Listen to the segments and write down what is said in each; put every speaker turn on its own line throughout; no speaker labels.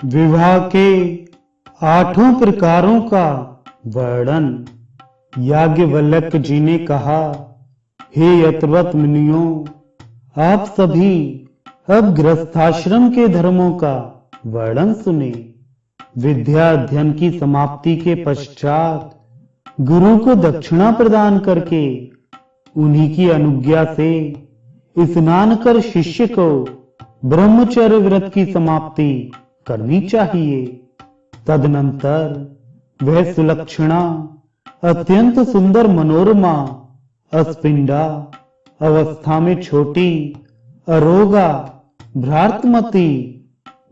विवाह के 8 प्रकारों का वर्णन। याज्ञवल्क्य जी ने कहा, हे यत्रवत मुनियों, आप सभी अब गृहस्थाश्रम के धर्मों का वर्णन सुने। विद्या अध्ययन की समाप्ति के पश्चात गुरु को दक्षिणा प्रदान करके उन्हीं की अनुज्ञा से स्नान कर शिष्य को ब्रह्मचर्य व्रत की समाप्ति करनी चाहिए। तदनंतर वह सुलक्षणा, अत्यंत सुंदर मनोरमा, अस्पिंडा अवस्था में छोटी, अरोगा, भ्रातमती,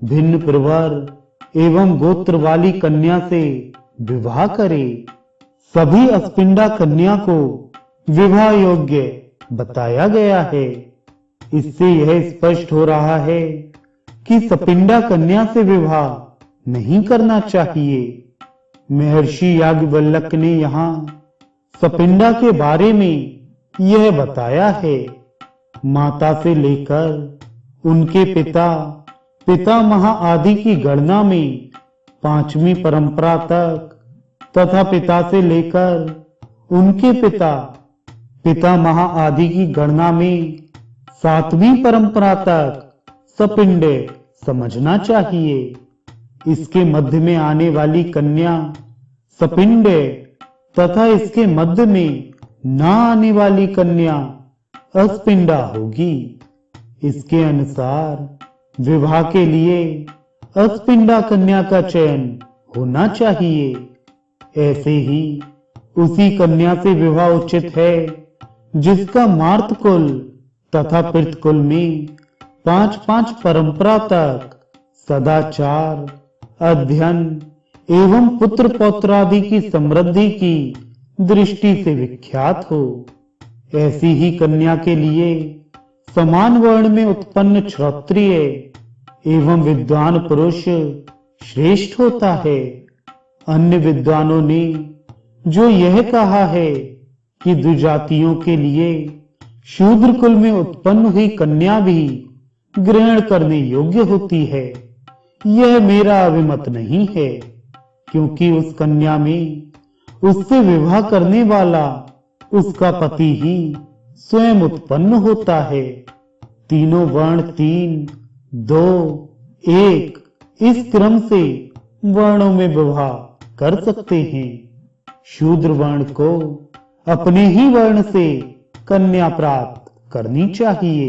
भिन्न प्रवर एवं गोत्र वाली कन्या से विवाह करे। सभी अस्पिंडा कन्या को विवाह योग्य बताया गया है। इससे यह स्पष्ट हो रहा है कि सपिंडा कन्या से विवाह नहीं करना चाहिए। महर्षि याज्ञवल्क्य ने यहाँ सपिंडा के बारे में यह बताया है। माता से लेकर उनके पितामह आदि की गणना में 5वीं परंपरा तक तथा पिता से लेकर उनके पितामह आदि की गणना में 7वीं परंपरा तक सपिंडे समझना चाहिए। इसके मध्य में आने वाली कन्या सपिंडे तथा इसके मध्य में न आने वाली कन्या अस्पिंडा होगी। इसके अनुसार विवाह के लिए अस्पिंडा कन्या का चयन होना चाहिए। ऐसे ही उसी कन्या से विवाह उचित है जिसका मार्त कुल तथा पितृ कुल में 5 परंपरा तक सदाचार, अध्ययन एवं पुत्र पौत्रादि की समृद्धि की दृष्टि से विख्यात हो। ऐसी ही कन्या के लिए समान वर्ण में उत्पन्न क्षत्रिय एवं विद्वान पुरुष श्रेष्ठ होता है। अन्य विद्वानों ने जो यह कहा है कि द्विजातियों के लिए शूद्र कुल में उत्पन्न हुई कन्या भी ग्रहण करने योग्य होती है, यह मेरा अभिमत नहीं है, क्योंकि उस कन्या में उससे विवाह करने वाला उसका पति ही स्वयं उत्पन्न होता है। तीनों वर्ण 3, 2, 1 इस क्रम से वर्णों में विवाह कर सकते हैं। शूद्र वर्ण को अपने ही वर्ण से कन्या प्राप्त करनी चाहिए।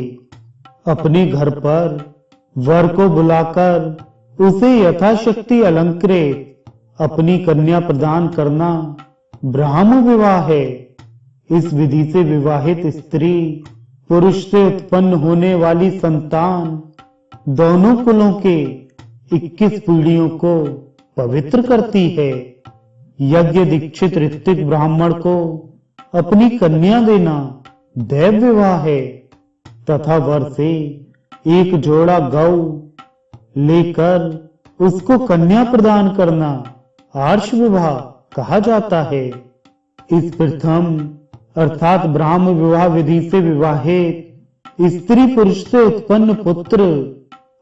अपने घर पर वर को बुलाकर उसे यथाशक्ति अलंकृत अपनी कन्या प्रदान करना ब्राह्म विवाह है। इस विधि से विवाहित स्त्री पुरुष से उत्पन्न होने वाली संतान दोनों कुलों के 21 पीढ़ियों को पवित्र करती है। यज्ञ दीक्षित ऋत्विक ब्राह्मण को अपनी कन्या देना दैव विवाह है तथा वर से एक जोड़ा गौ लेकर उसको कन्या प्रदान करना आर्ष विवाह कहा जाता है। इस प्रथम अर्थात ब्राह्म विवाह विधि से विवाहित स्त्री पुरुष से उत्पन्न पुत्र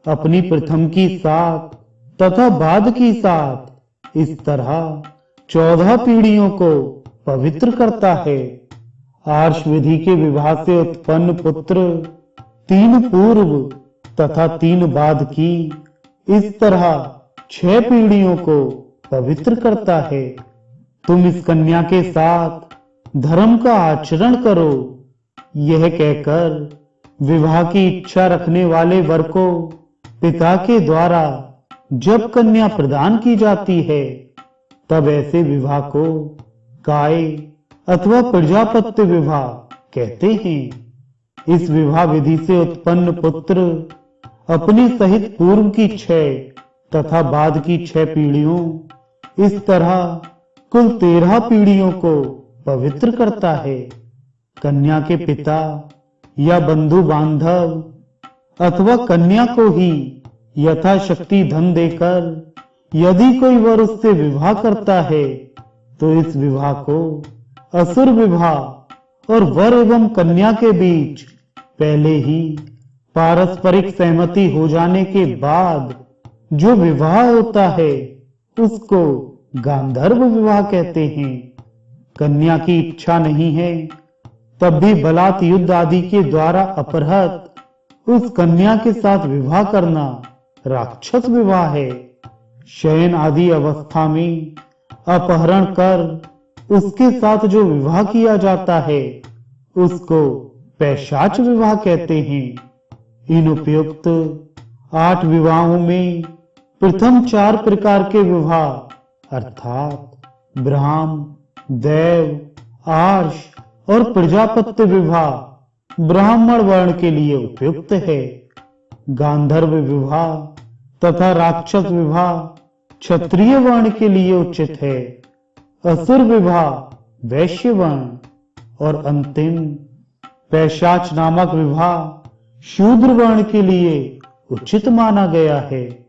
अपनी प्रथम की 7 तथा बाद की 7 इस तरह 14 पीढ़ियों को पवित्र करता है। आर्ष विधि के विवाह से उत्पन्न पुत्र 3 पूर्व तथा 3 बाद की इस तरह 6 पीढ़ियों को पवित्र करता है। तुम इस कन्या के साथ धर्म का आचरण करो, यह कहकर विवाह की इच्छा रखने वाले वर को पिता के द्वारा जब कन्या प्रदान की जाती है, तब ऐसे विवाह को काय अथवा प्रजापत्य विवाह कहते हैं। इस विवाह विधि से उत्पन्न पुत्र अपने सहित पूर्व की 6 तथा बाद की 6 पीढ़ियों इस तरह कुल 13 पीढ़ियों को पवित्र करता है। कन्या के पिता या बंधु बांधव अथवा कन्या को ही यथाशक्ति धन देकर यदि कोई वर उससे विवाह करता है, तो इस विवाह को असुर विवाह और वर एवं कन्या के बीच पहले ही पारस्परिक सहमति हो जाने के बाद जो विवाह होता है उसको गांधर्व विवाह कहते हैं। कन्या की इच्छा नहीं है तब भी बलात् युद्ध आदि के द्वारा अपहृत उस कन्या के साथ विवाह करना राक्षस विवाह है। शयन आदि अवस्था में अपहरण कर उसके साथ जो विवाह किया जाता है उसको पैशाच विवाह कहते हैं। इन उपयुक्त 8 विवाहों में प्रथम 4 प्रकार के विवाह अर्थात ब्राह्म, देव, आर्ष और प्रजापत्य विवाह ब्राह्मण वर्ण के लिए उपयुक्त है। गांधर्व विवाह तथा राक्षस विवाह क्षत्रिय वर्ण के लिए उचित है। असुर विवाह वैश्य वर्ण और अंतिम पैशाच नामक विवाह शूद्र वर्ण के लिए उचित माना गया है।